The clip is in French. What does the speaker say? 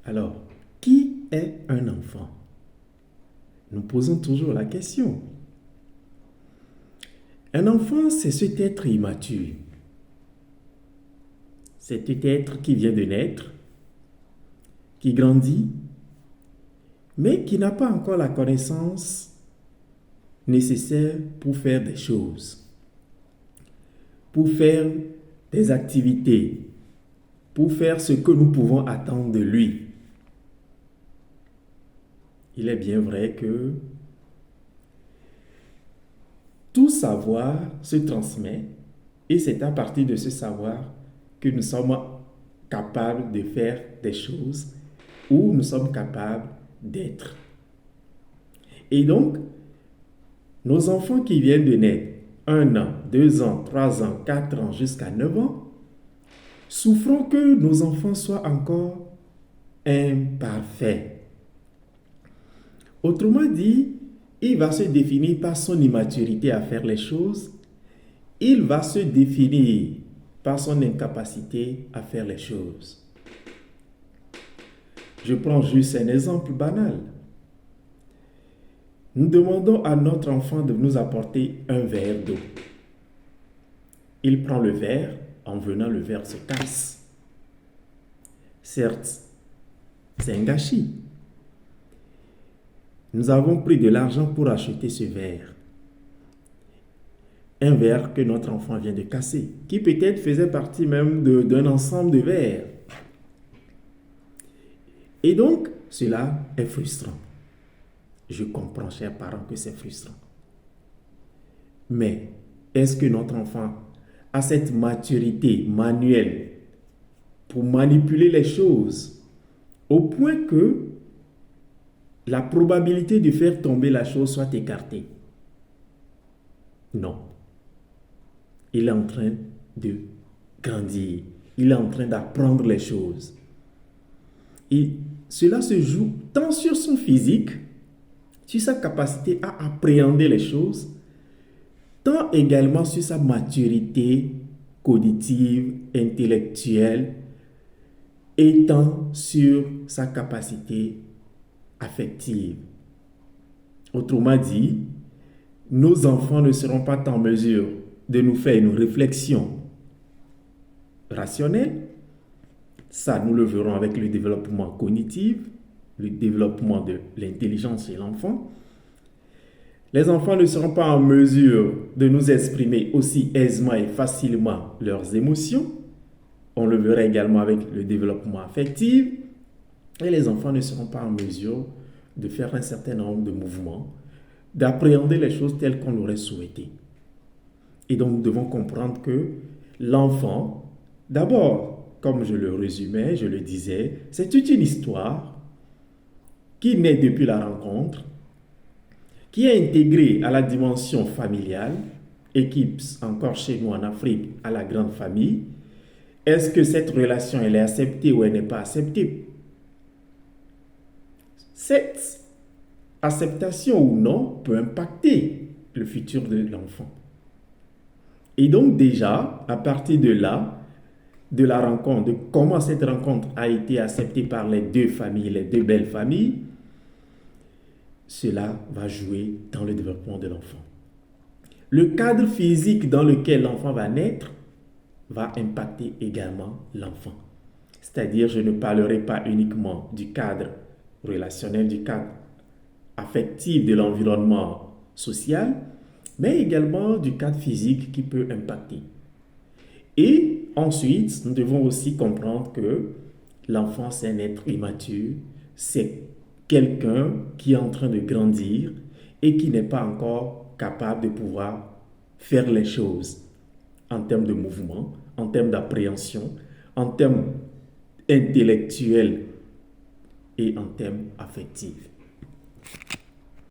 Alors, qui est un enfant? Nous posons toujours la question. Un enfant, c'est cet être immature. C'est cet être qui vient de naître, qui grandit, mais qui n'a pas encore la connaissance nécessaire pour faire des choses, pour faire des activités, pour faire ce que nous pouvons attendre de lui. Il est bien vrai que tout savoir se transmet et c'est à partir de ce savoir que nous sommes capables de faire des choses ou nous sommes capables d'être. Et donc, nos enfants qui viennent de naître, 1 an, 2 ans, 3 ans, 4 ans, jusqu'à 9 ans, souffrons que nos enfants soient encore imparfaits. Autrement dit, il va se définir par son immaturité à faire les choses. Il va se définir par son incapacité à faire les choses. Je prends juste un exemple banal. Nous demandons à notre enfant de nous apporter un verre d'eau. Il prend le verre, en venant le verre se casse. Certes, c'est un gâchis. Nous avons pris de l'argent pour acheter ce verre. Un verre que notre enfant vient de casser, qui peut-être faisait partie même d'un ensemble de verres. Et donc, cela est frustrant. Je comprends, chers parents, que c'est frustrant. Mais est-ce que notre enfant a cette maturité manuelle pour manipuler les choses au point que la probabilité de faire tomber la chose soit écartée? Non. Il est en train de grandir. Il est en train d'apprendre les choses. Et cela se joue tant sur son physique, sur sa capacité à appréhender les choses, tant également sur sa maturité cognitive, intellectuelle, et tant sur sa capacité affective. Autrement dit, nos enfants ne seront pas en mesure de nous faire une réflexion rationnelle. Ça, nous le verrons avec le développement cognitif, le développement de l'intelligence chez l'enfant. Les enfants ne seront pas en mesure de nous exprimer aussi aisément et facilement leurs émotions. On le verra également avec le développement affectif. Et les enfants ne seront pas en mesure de faire un certain nombre de mouvements, d'appréhender les choses telles qu'on l'aurait souhaité. Et donc, nous devons comprendre que l'enfant, d'abord, comme je le résumais, je le disais, c'est toute une histoire qui naît depuis la rencontre, qui est intégrée à la dimension familiale et qui, encore chez nous en Afrique, à la grande famille. Est-ce que cette relation, elle est acceptée ou elle n'est pas acceptée? Cette acceptation ou non peut impacter le futur de l'enfant. Et donc déjà, à partir de là, de la rencontre, de comment cette rencontre a été acceptée par les deux familles, les deux belles familles, cela va jouer dans le développement de l'enfant. Le cadre physique dans lequel l'enfant va naître va impacter également l'enfant. C'est-à-dire, je ne parlerai pas uniquement du cadre relationnel, du cadre affectif de l'environnement social, mais également du cadre physique qui peut impacter. Et ensuite, nous devons aussi comprendre que l'enfant, c'est un être immature, c'est quelqu'un qui est en train de grandir et qui n'est pas encore capable de pouvoir faire les choses en termes de mouvement, en termes d'appréhension, en termes intellectuels et en termes affectifs.